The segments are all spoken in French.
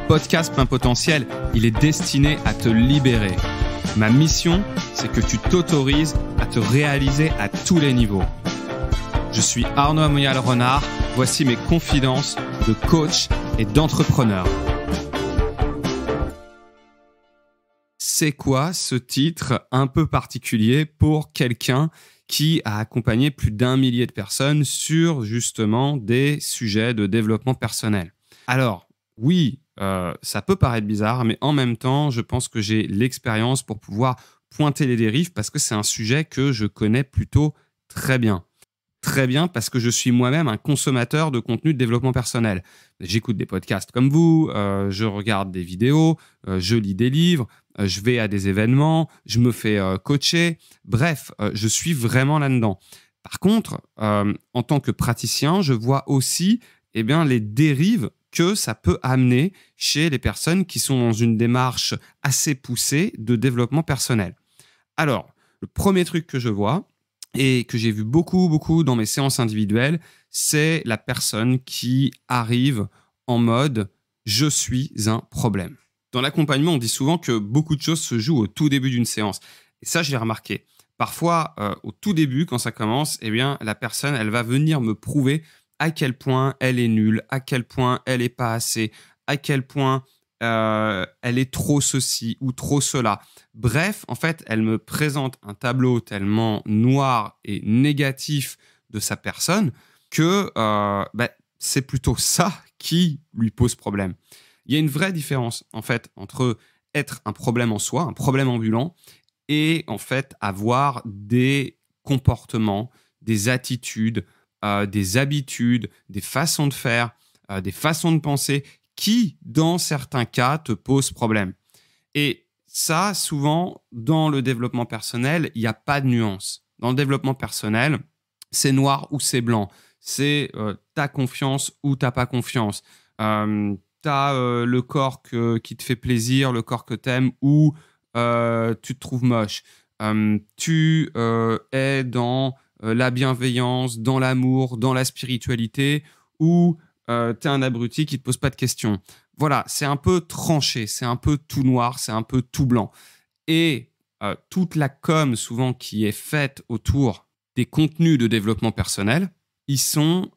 podcast Plein Potentiel, il est destiné à te libérer. Ma mission, c'est que tu t'autorises à te réaliser à tous les niveaux. Je suis Arnaud Amoyal-Renard, voici mes confidences de coach et d'entrepreneur. C'est quoi ce titre un peu particulier pour quelqu'un qui a accompagné plus d'1 millier de personnes sur justement des sujets de développement personnel? Alors, oui, ça peut paraître bizarre, mais en même temps, je pense que j'ai l'expérience pour pouvoir pointer les dérives parce que c'est un sujet que je connais plutôt très bien. Très bien parce que je suis moi-même un consommateur de contenu de développement personnel. J'écoute des podcasts comme vous, je regarde des vidéos, je lis des livres, je vais à des événements, je me fais coacher. Bref, je suis vraiment là-dedans. Par contre, en tant que praticien, je vois aussi les dérives que ça peut amener chez les personnes qui sont dans une démarche assez poussée de développement personnel. Alors, le premier truc que je vois et que j'ai vu beaucoup dans mes séances individuelles, c'est la personne qui arrive en mode « je suis un problème ». Dans l'accompagnement, on dit souvent que beaucoup de choses se jouent au tout début d'une séance. Et ça, je l'ai remarqué. Parfois, au tout début, quand ça commence, la personne, elle va venir me prouver à quel point elle est nulle, à quel point elle n'est pas assez, à quel point elle est trop ceci ou trop cela. Bref, en fait, elle me présente un tableau tellement noir et négatif de sa personne que c'est plutôt ça qui lui pose problème. Il y a une vraie différence, en fait, entre être un problème en soi, un problème ambulant, et en fait avoir des comportements, des attitudes, des habitudes, des façons de faire, des façons de penser qui, dans certains cas, te posent problème. Et ça, souvent, dans le développement personnel, il n'y a pas de nuance. Dans le développement personnel, c'est noir ou c'est blanc. C'est t'as confiance ou t'as pas confiance. T'as le corps qui te fait plaisir, le corps que t'aimes ou tu te trouves moche. Tu es dans la bienveillance, dans l'amour, dans la spiritualité ou t'es un abruti qui te pose pas de questions. Voilà, c'est un peu tranché, c'est un peu tout noir, c'est un peu tout blanc. Et toute la com souvent qui est faite autour des contenus de développement personnel, ils sont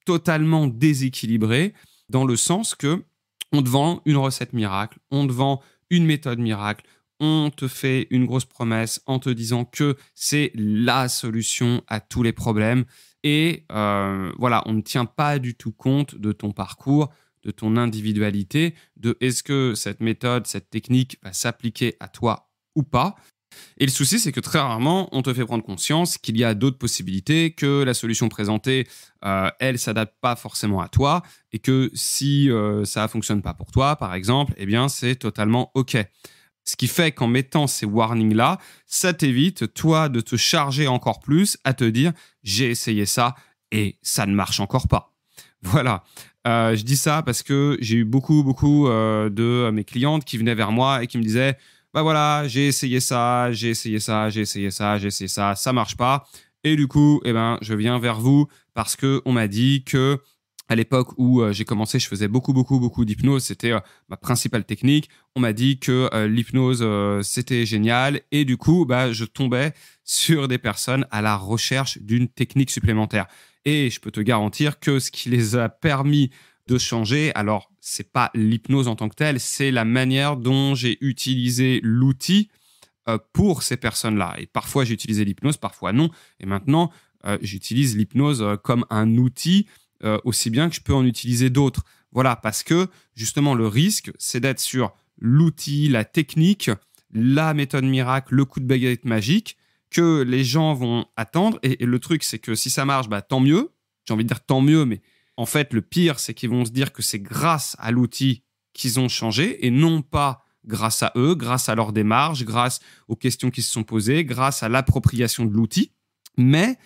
totalement déséquilibrés dans le sens que on te vend une recette miracle, on te vend une méthode miracle, on te fait une grosse promesse en te disant que c'est la solution à tous les problèmes. Et on ne tient pas du tout compte de ton parcours, de ton individualité, de est-ce que cette méthode, cette technique va s'appliquer à toi ou pas. Et le souci, c'est que très rarement, on te fait prendre conscience qu'il y a d'autres possibilités, que la solution présentée, elle ne s'adapte pas forcément à toi et que si ça ne fonctionne pas pour toi, par exemple, c'est totalement OK. Ce qui fait qu'en mettant ces warnings-là, ça t'évite, toi, de te charger encore plus à te dire « j'ai essayé ça et ça ne marche encore pas ». Voilà. Je dis ça parce que j'ai eu beaucoup de mes clientes qui venaient vers moi et qui me disaient « bah voilà, j'ai essayé ça, ça marche pas. Et du coup, je viens vers vous parce qu'on m'a dit que à l'époque où j'ai commencé, je faisais beaucoup d'hypnose. C'était ma principale technique. On m'a dit que l'hypnose, c'était génial. Et du coup, je tombais sur des personnes à la recherche d'une technique supplémentaire. Et je peux te garantir que ce qui les a permis de changer, alors, c'est pas l'hypnose en tant que telle, c'est la manière dont j'ai utilisé l'outil pour ces personnes-là. Et parfois, j'ai utilisé l'hypnose, parfois non. Et maintenant, j'utilise l'hypnose comme un outil aussi bien que je peux en utiliser d'autres. Voilà, parce que justement, le risque, c'est d'être sur l'outil, la technique, la méthode miracle, le coup de baguette magique que les gens vont attendre. Et le truc, c'est que si ça marche, tant mieux. J'ai envie de dire tant mieux, mais en fait, le pire, c'est qu'ils vont se dire que c'est grâce à l'outil qu'ils ont changé et non pas grâce à eux, grâce à leur démarche, grâce aux questions qui se sont posées, grâce à l'appropriation de l'outil. Mais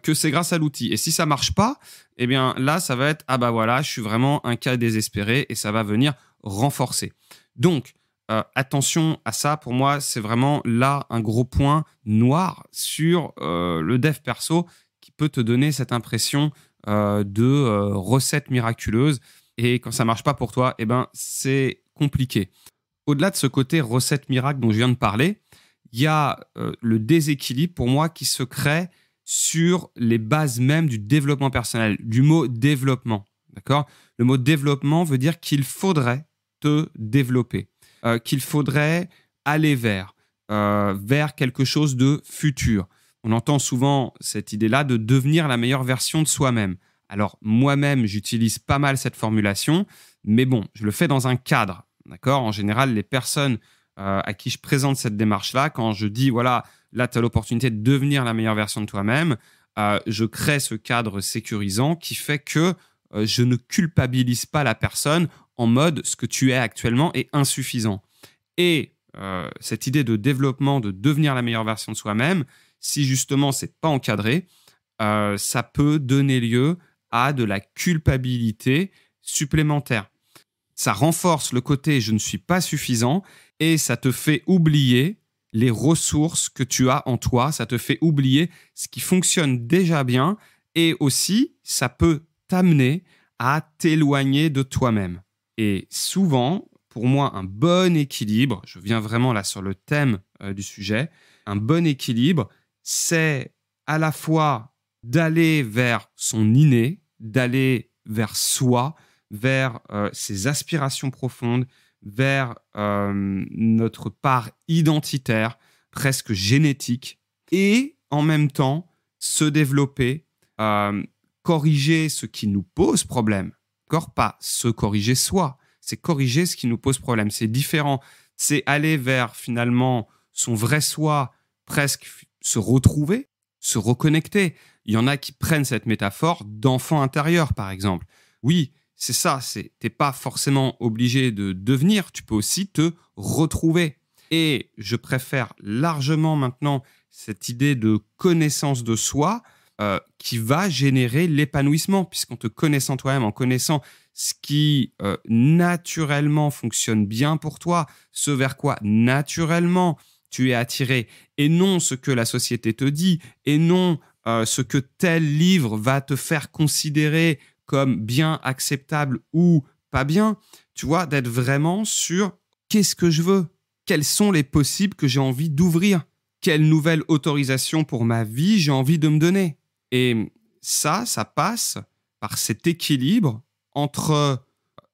que c'est grâce à l'outil. Et si ça marche pas, là, ça va être « ah voilà, je suis vraiment un cas désespéré » et ça va venir renforcer. Donc, attention à ça. Pour moi, c'est vraiment là un gros point noir sur le dev perso qui peut te donner cette impression de recette miraculeuse. et quand ça marche pas pour toi, c'est compliqué. Au-delà de ce côté recette miracle dont je viens de parler, il y a le déséquilibre pour moi qui se crée sur les bases même du développement personnel, du mot développement. D'accord ? Le mot développement veut dire qu'il faudrait te développer, qu'il faudrait aller vers quelque chose de futur. On entend souvent cette idée-là de devenir la meilleure version de soi-même. Alors, moi-même, j'utilise pas mal cette formulation, mais bon, je le fais dans un cadre. D'accord ? En général, les personnes à qui je présente cette démarche-là, quand je dis, voilà, là, tu as l'opportunité de devenir la meilleure version de toi-même, je crée ce cadre sécurisant qui fait que je ne culpabilise pas la personne en mode ce que tu es actuellement est insuffisant. Et cette idée de développement, de devenir la meilleure version de soi-même, si justement c'est pas encadré, ça peut donner lieu à de la culpabilité supplémentaire. Ça renforce le côté je ne suis pas suffisant et ça te fait oublier les ressources que tu as en toi, ça te fait oublier ce qui fonctionne déjà bien et aussi ça peut t'amener à t'éloigner de toi-même. Et souvent, pour moi, un bon équilibre, je viens vraiment là sur le thème du sujet, un bon équilibre, c'est à la fois d'aller vers son inné, d'aller vers soi, vers ses aspirations profondes, vers notre part identitaire, presque génétique, et en même temps se développer, corriger ce qui nous pose problème. Encore pas se corriger soi, c'est corriger ce qui nous pose problème. C'est différent. C'est aller vers finalement son vrai soi, presque se retrouver, se reconnecter. Il y en a qui prennent cette métaphore d'enfant intérieur, par exemple. Oui, c'est ça. T'es pas forcément obligé de devenir. Tu peux aussi te retrouver. Et je préfère largement maintenant cette idée de connaissance de soi qui va générer l'épanouissement, puisqu'en te connaissant toi-même, en connaissant ce qui naturellement fonctionne bien pour toi, ce vers quoi naturellement tu es attiré, et non ce que la société te dit, et non ce que tel livre va te faire considérer comme bien acceptable ou pas bien, tu vois, d'être vraiment sur qu'est-ce que je veux, quels sont les possibles que j'ai envie d'ouvrir, quelle nouvelle autorisation pour ma vie j'ai envie de me donner. Et ça passe par cet équilibre entre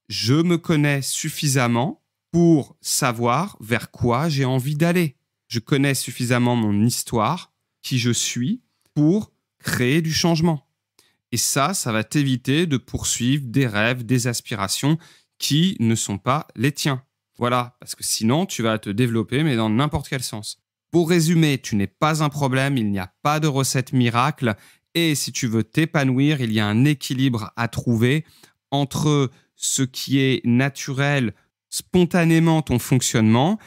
je me connais suffisamment pour savoir vers quoi j'ai envie d'aller. Je connais suffisamment mon histoire, qui je suis, pour créer du changement. Et ça va t'éviter de poursuivre des rêves, des aspirations qui ne sont pas les tiens. Voilà, parce que sinon, tu vas te développer, mais dans n'importe quel sens. Pour résumer, tu n'es pas un problème, il n'y a pas de recette miracle. Et si tu veux t'épanouir, il y a un équilibre à trouver entre ce qui est naturel, spontanément ton fonctionnement,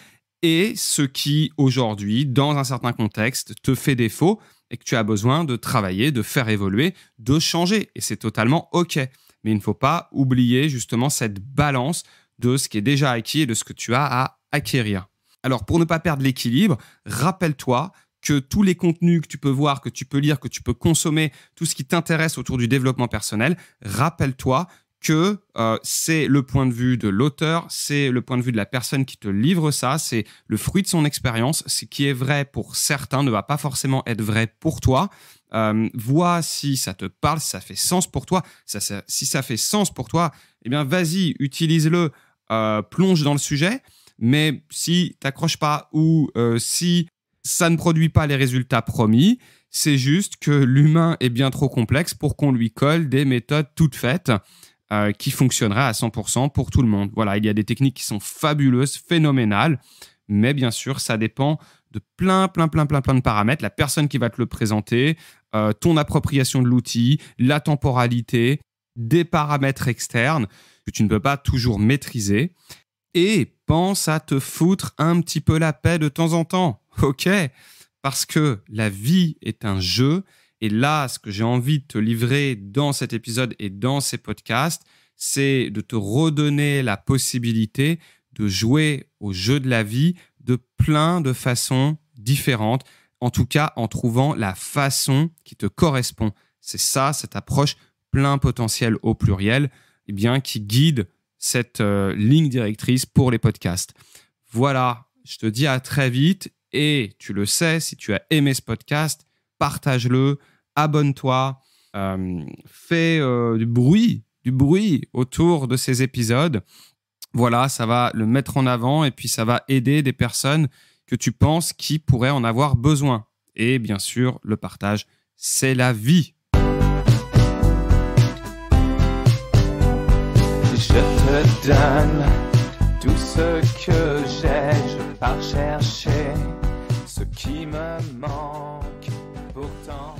et ce qui, aujourd'hui, dans un certain contexte, te fait défaut et que tu as besoin de travailler, de faire évoluer, de changer. Et c'est totalement OK. Mais il ne faut pas oublier justement cette balance de ce qui est déjà acquis et de ce que tu as à acquérir. Alors, pour ne pas perdre l'équilibre, rappelle-toi que tous les contenus que tu peux voir, que tu peux lire, que tu peux consommer, tout ce qui t'intéresse autour du développement personnel, rappelle-toi que c'est le point de vue de l'auteur, c'est le point de vue de la personne qui te livre ça, c'est le fruit de son expérience. Ce qui est vrai pour certains ne va pas forcément être vrai pour toi. Vois si ça te parle, si ça fait sens pour toi. Si ça fait sens pour toi, eh bien vas-y, utilise-le, plonge dans le sujet. Mais si t'accroches pas ou si ça ne produit pas les résultats promis, c'est juste que l'humain est bien trop complexe pour qu'on lui colle des méthodes toutes faites qui fonctionneraient à 100% pour tout le monde. Voilà, il y a des techniques qui sont fabuleuses, phénoménales, mais bien sûr, ça dépend de plein de paramètres. La personne qui va te le présenter, ton appropriation de l'outil, la temporalité, des paramètres externes que tu ne peux pas toujours maîtriser. Et pense à te foutre un petit peu la paix de temps en temps, ok ? Parce que la vie est un jeu. Et là, ce que j'ai envie de te livrer dans cet épisode et dans ces podcasts, c'est de te redonner la possibilité de jouer au jeu de la vie de plein de façons différentes, en tout cas en trouvant la façon qui te correspond. C'est ça, cette approche plein potentiel au pluriel. qui guide cette ligne directrice pour les podcasts. Voilà, je te dis à très vite et tu le sais, si tu as aimé ce podcast, partage-le, abonne-toi, fais du bruit autour de ces épisodes. Voilà, ça va le mettre en avant et puis ça va aider des personnes que tu penses qui pourraient en avoir besoin. Et bien sûr, le partage, c'est la vie. Je te donne tout ce que j'ai, je pars chercher ce qui me manque pourtant.